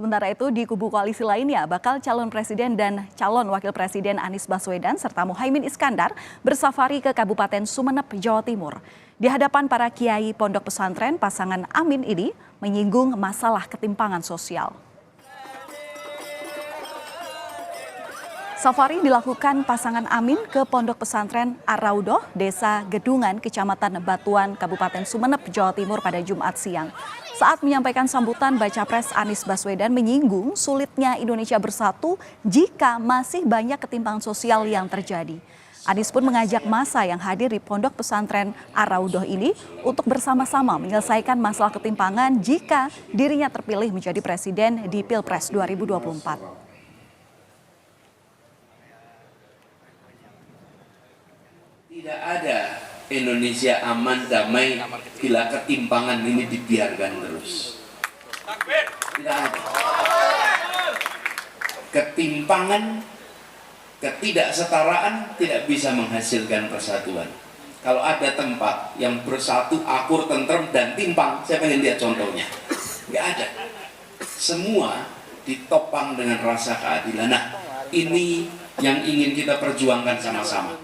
Sementara itu di kubu koalisi lainnya, bakal calon presiden dan calon wakil presiden Anies Baswedan serta Muhaimin Iskandar bersafari ke Kabupaten Sumeneb, Jawa Timur. Di hadapan para kiai pondok pesantren, pasangan Amin ini menyinggung masalah ketimpangan sosial. Safari dilakukan pasangan Amin ke Pondok Pesantren Ar-Raudhoh, Desa Gedungan, Kecamatan Batuan, Kabupaten Sumeneb, Jawa Timur pada Jumat siang. Saat menyampaikan sambutan, Baca Pres Anies Baswedan menyinggung sulitnya Indonesia bersatu jika masih banyak ketimpangan sosial yang terjadi. Anies pun mengajak massa yang hadir di Pondok Pesantren Ar-Raudhoh ini untuk bersama-sama menyelesaikan masalah ketimpangan jika dirinya terpilih menjadi presiden di Pilpres 2024. Tidak ada Indonesia aman, damai bila ketimpangan ini dibiarkan terus. Tidak ada. Ketimpangan, ketidaksetaraan tidak bisa menghasilkan persatuan. Kalau ada tempat yang bersatu, akur, tentrem, dan timpang, saya pengen lihat contohnya. Tidak ada. Semua ditopang dengan rasa keadilan. Nah, ini yang ingin kita perjuangkan sama-sama.